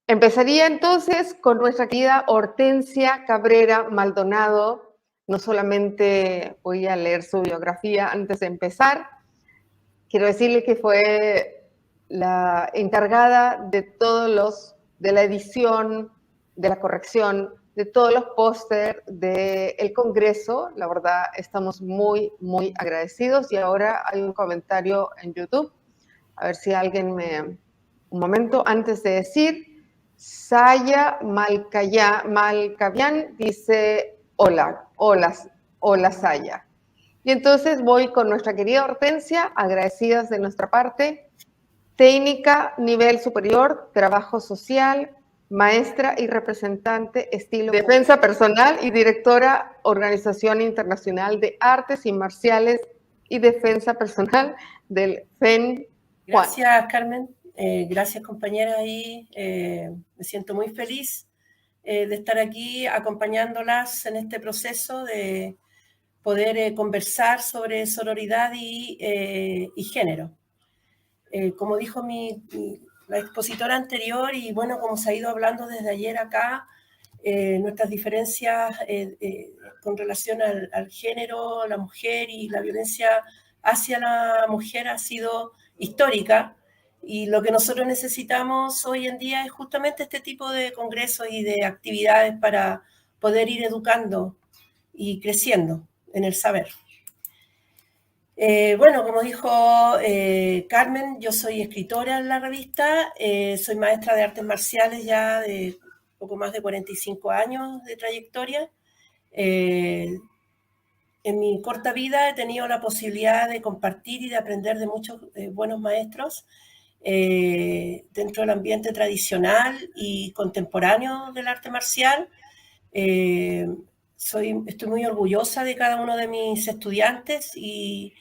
Empezaría entonces con nuestra querida Hortensia Cabrera Maldonado. No solamente voy a leer su biografía antes de empezar, quiero decirle que fue la encargada de la edición, de la corrección, de todos los pósters del Congreso. La verdad, estamos muy, muy agradecidos. Y ahora hay un comentario en YouTube. A ver si alguien un momento, antes de decir, Saya Malcavian dice, hola, hola, hola Saya. Y entonces voy con nuestra querida Hortensia, agradecidas de nuestra parte, técnica, nivel superior, trabajo social, maestra y representante, estilo defensa personal y directora Organización Internacional de Artes y Marciales y Defensa Personal del FEN. Gracias, Carmen. Gracias, compañera. Me siento muy feliz de estar aquí acompañándolas en este proceso de poder conversar sobre sororidad y género. Como dijo la expositora anterior, y bueno, como se ha ido hablando desde ayer acá, nuestras diferencias con relación al género, la mujer y la violencia hacia la mujer ha sido histórica, y lo que nosotros necesitamos hoy en día es justamente este tipo de congresos y de actividades para poder ir educando y creciendo en el saber. Bueno, como dijo Carmen, yo soy escritora en la revista, soy maestra de artes marciales ya de poco más de 45 años de trayectoria. En mi corta vida he tenido la posibilidad de compartir y de aprender de muchos buenos maestros dentro del ambiente tradicional y contemporáneo del arte marcial. Estoy muy orgullosa de cada uno de mis estudiantes y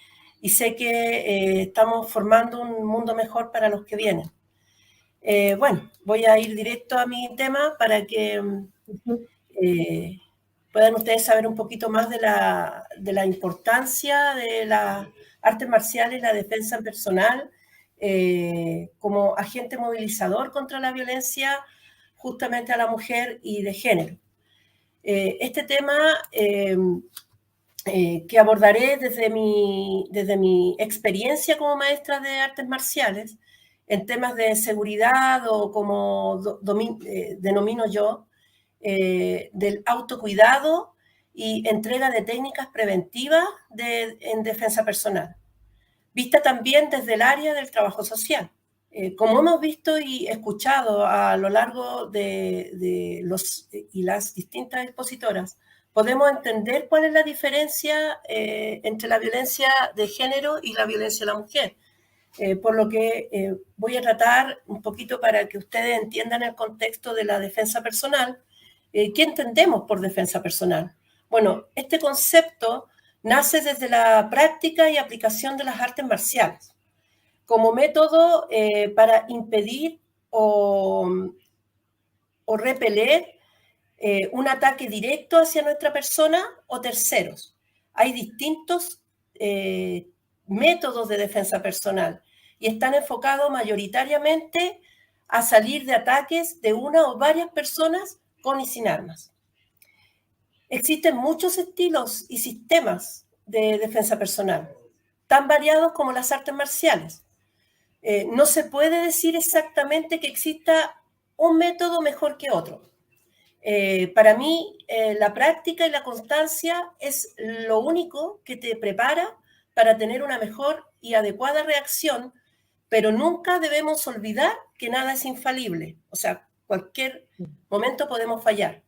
sé que estamos formando un mundo mejor para los que vienen. Bueno, voy a ir directo a mi tema para que puedan ustedes saber un poquito más de la importancia de las artes marciales y la defensa personal como agente movilizador contra la violencia justamente a la mujer y de género. Este tema que abordaré desde mi experiencia como maestra de artes marciales en temas de seguridad o como denomino yo, del autocuidado y entrega de técnicas preventivas en defensa personal, vista también desde el área del trabajo social. Como hemos visto y escuchado a lo largo de las distintas expositoras, podemos entender cuál es la diferencia entre la violencia de género y la violencia de la mujer. Por lo que voy a tratar un poquito para que ustedes entiendan el contexto de la defensa personal. ¿Qué entendemos por defensa personal? Bueno, este concepto nace desde la práctica y aplicación de las artes marciales como método para impedir o repeler un ataque directo hacia nuestra persona o terceros. Hay distintos métodos de defensa personal y están enfocados mayoritariamente a salir de ataques de una o varias personas con y sin armas. Existen muchos estilos y sistemas de defensa personal, tan variados como las artes marciales. No se puede decir exactamente que exista un método mejor que otro. Para mí, la práctica y la constancia es lo único que te prepara para tener una mejor y adecuada reacción, pero nunca debemos olvidar que nada es infalible. O sea, cualquier momento podemos fallar.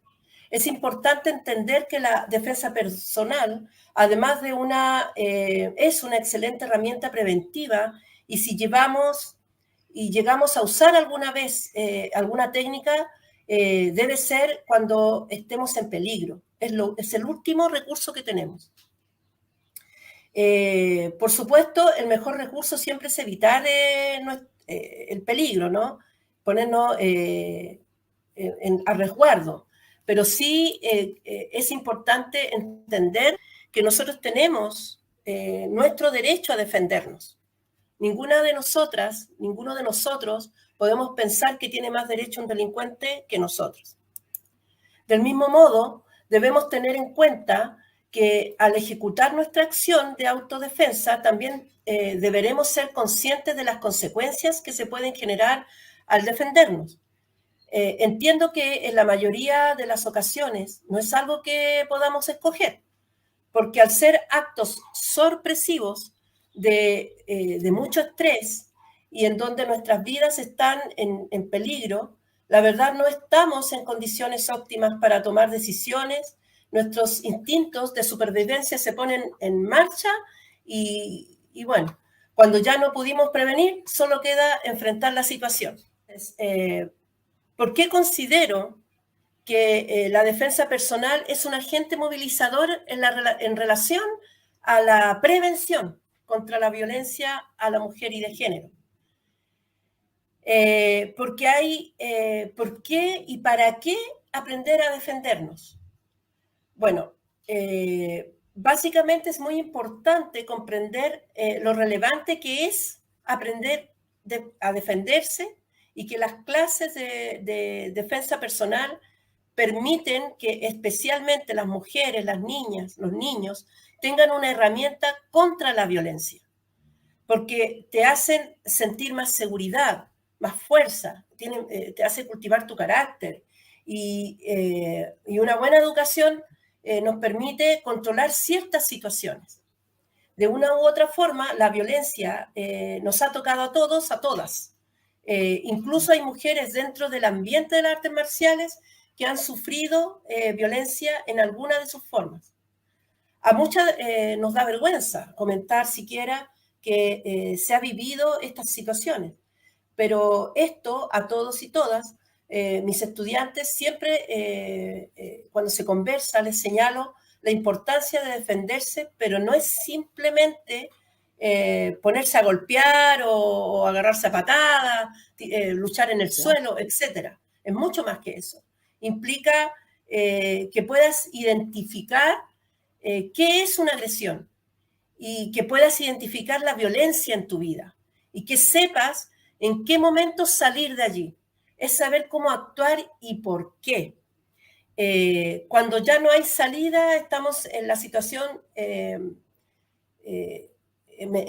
Es importante entender que la defensa personal, además de es una excelente herramienta preventiva, y si llegamos a usar alguna vez alguna técnica, debe ser cuando estemos en peligro. Es el último recurso que tenemos. Por supuesto, el mejor recurso siempre es evitar el peligro, ¿no? Ponernos a resguardo. Pero sí es importante entender que nosotros tenemos nuestro derecho a defendernos. ninguna de nosotras, ninguno de nosotros podemos pensar que tiene más derecho un delincuente que nosotros. Del mismo modo, debemos tener en cuenta que al ejecutar nuestra acción de autodefensa también deberemos ser conscientes de las consecuencias que se pueden generar al defendernos. Entiendo que en la mayoría de las ocasiones no es algo que podamos escoger, porque al ser actos sorpresivos de mucho estrés y en donde nuestras vidas están en peligro, la verdad no estamos en condiciones óptimas para tomar decisiones. Nuestros instintos de supervivencia se ponen en marcha y bueno, cuando ya no pudimos prevenir, solo queda enfrentar la situación. ¿Por qué considero que la defensa personal es un agente movilizador en relación a la prevención contra la violencia a la mujer y de género? Porque hay, ¿por qué y para qué aprender a defendernos? Bueno, básicamente es muy importante comprender lo relevante que es aprender a defenderse y que las clases de defensa personal permiten que especialmente las mujeres, las niñas, los niños tengan una herramienta contra la violencia, porque te hacen sentir más seguridad, más fuerza, te hace cultivar tu carácter y una buena educación nos permite controlar ciertas situaciones. De una u otra forma, la violencia nos ha tocado a todos, a todas. Incluso hay mujeres dentro del ambiente de las artes marciales que han sufrido violencia en alguna de sus formas. A muchas nos da vergüenza comentar siquiera que se ha vivido estas situaciones, pero esto a todos y todas, mis estudiantes siempre, cuando se conversa, les señalo la importancia de defenderse, pero no es simplemente ponerse a golpear o agarrarse a patadas, luchar en el suelo, etc. Es mucho más que eso. Implica que puedas identificar qué es una agresión y que puedas identificar la violencia en tu vida y que sepas en qué momento salir de allí. Es saber cómo actuar y por qué. Cuando ya no hay salida, estamos en la situación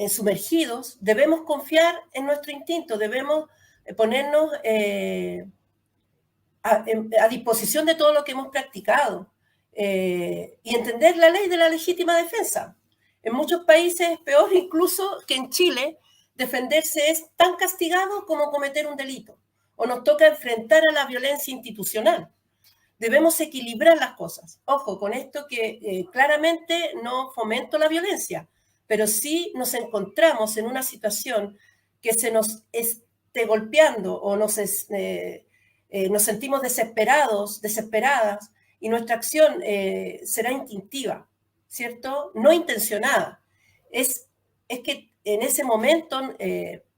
sumergidos, debemos confiar en nuestro instinto, debemos ponernos a disposición de todo lo que hemos practicado y entender la ley de la legítima defensa. En muchos países es peor incluso que en Chile. Defenderse es tan castigado como cometer un delito, o nos toca enfrentar a la violencia institucional. Debemos equilibrar las cosas. Ojo, con esto que claramente no fomento la violencia, pero sí nos encontramos en una situación que se nos esté golpeando o nos sentimos desesperados, desesperadas, y nuestra acción será instintiva, ¿cierto? No intencionada. Es que en ese momento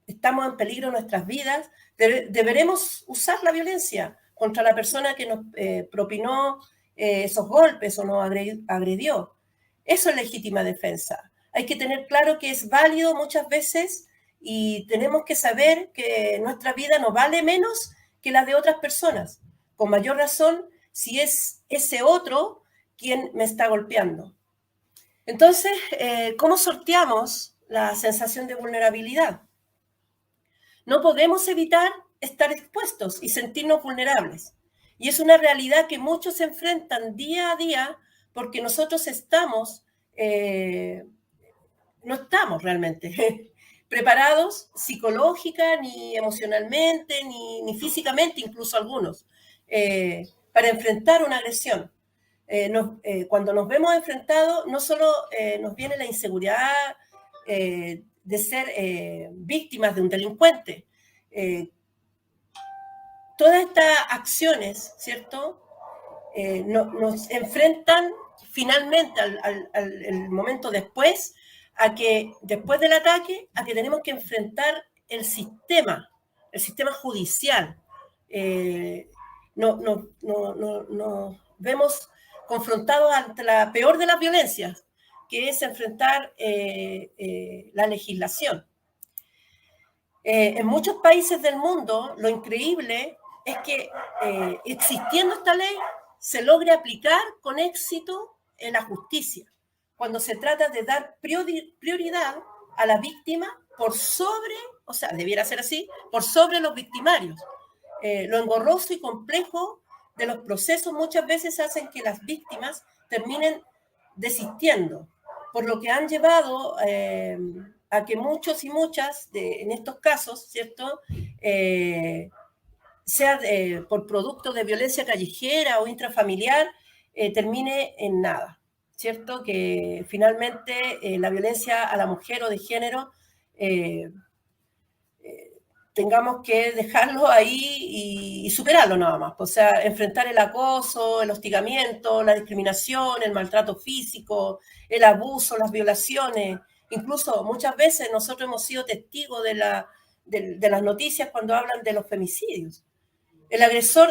estamos en peligro en nuestras vidas, deberemos usar la violencia contra la persona que nos propinó esos golpes o nos agredió. Eso es legítima defensa. Hay que tener claro que es válido muchas veces y tenemos que saber que nuestra vida no vale menos que la de otras personas. Con mayor razón, si es ese otro quien me está golpeando. Entonces, ¿cómo sorteamos la sensación de vulnerabilidad? No podemos evitar estar expuestos y sentirnos vulnerables. Y es una realidad que muchos enfrentan día a día porque nosotros no estamos realmente preparados psicológica, ni emocionalmente, ni físicamente, incluso algunos, para enfrentar una agresión. Cuando nos vemos enfrentados, no solo nos viene la inseguridad de ser víctimas de un delincuente. Todas estas acciones, ¿cierto? Nos enfrentan finalmente al momento después, a que después del ataque, a que tenemos que enfrentar el sistema judicial. Nos vemos confrontados ante la peor de las violencias, que es enfrentar la legislación. En muchos países del mundo, lo increíble es que existiendo esta ley, se logre aplicar con éxito en la justicia, cuando se trata de dar prioridad a la víctima por sobre, o sea, debiera ser así, por sobre los victimarios. Lo engorroso y complejo de los procesos muchas veces hacen que las víctimas terminen desistiendo, por lo que han llevado a que muchos y muchas, en estos casos, ¿cierto?, sea por producto de violencia callejera o intrafamiliar, termine en nada, ¿cierto? Que finalmente la violencia a la mujer o de género tengamos que dejarlo ahí y superarlo nada más. O sea, enfrentar el acoso, el hostigamiento, la discriminación, el maltrato físico, el abuso, las violaciones. Incluso muchas veces nosotros hemos sido testigos de las noticias cuando hablan de los femicidios. El agresor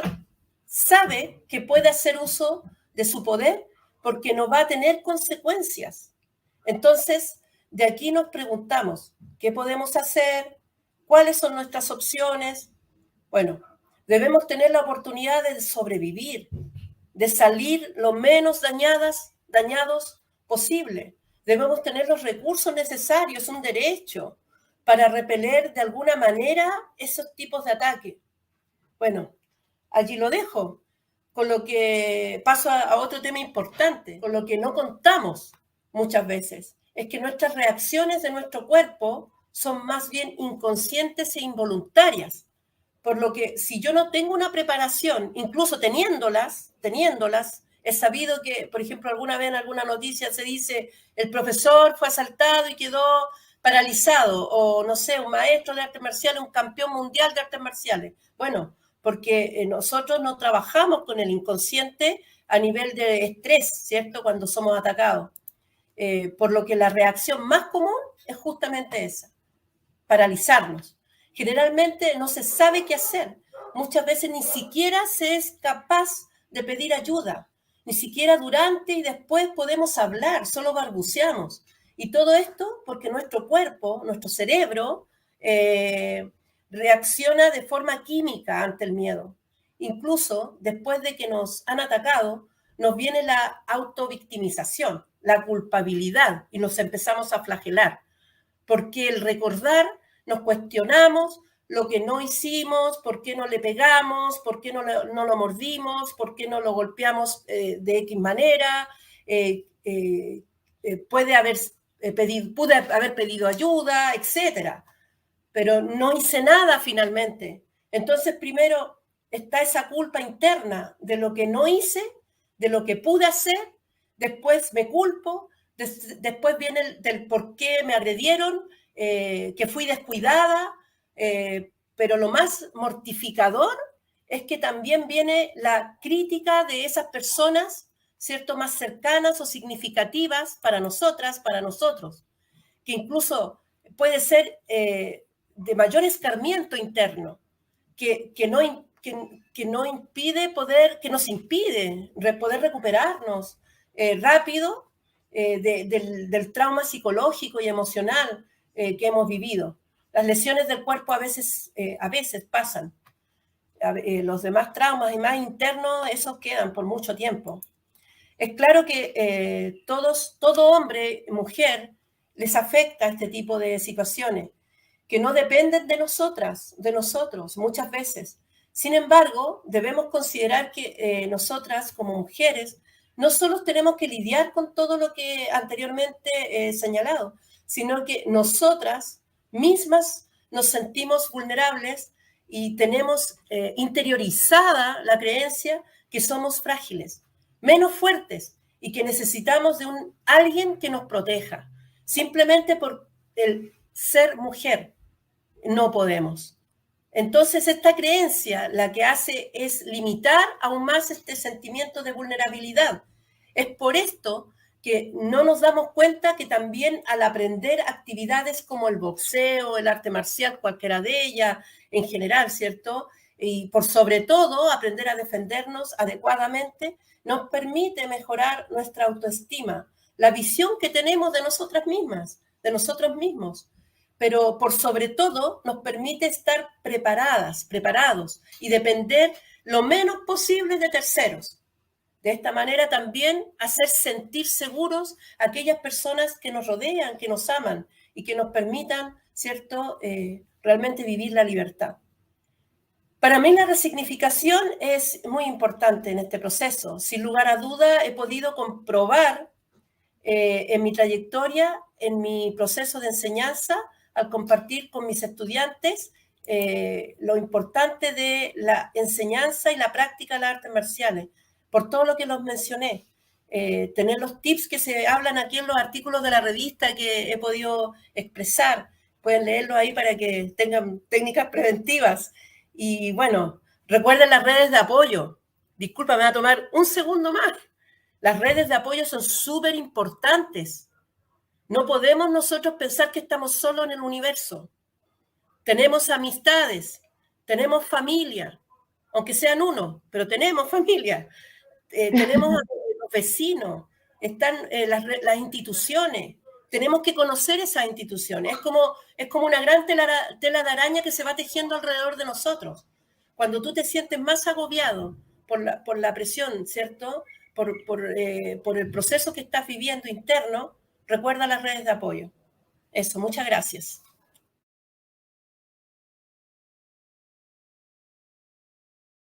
sabe que puede hacer uso de su poder porque no va a tener consecuencias. Entonces, de aquí nos preguntamos, ¿qué podemos hacer? ¿Cuáles son nuestras opciones? Bueno, debemos tener la oportunidad de sobrevivir, de salir lo menos dañados posible. Debemos tener los recursos necesarios, un derecho, para repeler de alguna manera esos tipos de ataques. Bueno, allí lo dejo, con lo que paso a otro tema importante, con lo que no contamos muchas veces, es que nuestras reacciones de nuestro cuerpo son más bien inconscientes e involuntarias, por lo que si yo no tengo una preparación, incluso teniéndolas, he sabido que, por ejemplo, alguna vez en alguna noticia se dice el profesor fue asaltado y quedó paralizado, o no sé, un maestro de artes marciales, un campeón mundial de artes marciales. Bueno, porque nosotros no trabajamos con el inconsciente a nivel de estrés, ¿cierto? Cuando somos atacados. Por lo que la reacción más común es justamente esa, paralizarnos. Generalmente no se sabe qué hacer. Muchas veces ni siquiera se es capaz de pedir ayuda. Ni siquiera durante y después podemos hablar, solo balbuceamos. Y todo esto porque nuestro cuerpo, nuestro cerebro, reacciona de forma química ante el miedo. Incluso después de que nos han atacado, nos viene la autovictimización, la culpabilidad, y nos empezamos a flagelar. Porque el recordar, nos cuestionamos lo que no hicimos, por qué no le pegamos, por qué no lo mordimos, por qué no lo golpeamos de X manera, pude haber pedido ayuda, etcétera, pero no hice nada finalmente. Entonces, primero está esa culpa interna de lo que no hice, de lo que pude hacer, después me culpo, después viene del por qué me agredieron, que fui descuidada, pero lo más mortificador es que también viene la crítica de esas personas, ¿cierto?, más cercanas o significativas para nosotras, para nosotros, que incluso puede ser de mayor escarmiento interno, que nos impide poder recuperarnos rápido del trauma psicológico y emocional que hemos vivido. Las lesiones del cuerpo a veces pasan. Los demás traumas y más internos, esos quedan por mucho tiempo. Es claro que todo hombre, mujer, les afecta este tipo de situaciones que no dependen de nosotros muchas veces. Sin embargo, debemos considerar que nosotras como mujeres no solo tenemos que lidiar con todo lo que anteriormente he señalado, sino que nosotras mismas nos sentimos vulnerables y tenemos interiorizada la creencia que somos frágiles, menos fuertes y que necesitamos de alguien que nos proteja. Simplemente por el ser mujer no podemos. Entonces, esta creencia la que hace es limitar aún más este sentimiento de vulnerabilidad. Es por esto que no nos damos cuenta que también al aprender actividades como el boxeo, el arte marcial, cualquiera de ellas en general, ¿cierto? Y por sobre todo aprender a defendernos adecuadamente nos permite mejorar nuestra autoestima, la visión que tenemos de nosotras mismas, de nosotros mismos. pero por sobre todo nos permite estar preparados y depender lo menos posible de terceros. De esta manera también hacer sentir seguros a aquellas personas que nos rodean, que nos aman y que nos permitan, ¿cierto?, realmente vivir la libertad. Para mí la resignificación es muy importante en este proceso. Sin lugar a duda he podido comprobar en mi trayectoria, en mi proceso de enseñanza, al compartir con mis estudiantes lo importante de la enseñanza y la práctica de las artes marciales, por todo lo que los mencioné. Tener los tips que se hablan aquí en los artículos de la revista que he podido expresar, pueden leerlo ahí para que tengan técnicas preventivas. Y bueno, recuerden las redes de apoyo. Disculpa, me va a tomar un segundo más. Las redes de apoyo son súper importantes. No podemos nosotros pensar que estamos solos en el universo. Tenemos amistades, tenemos familia, aunque sean uno, pero tenemos familia. Tenemos los vecinos, están las instituciones. Tenemos que conocer esas instituciones. Es como una gran tela de araña que se va tejiendo alrededor de nosotros. Cuando tú te sientes más agobiado por la presión, ¿cierto?, por el proceso que estás viviendo interno, recuerda las redes de apoyo. Eso, muchas gracias.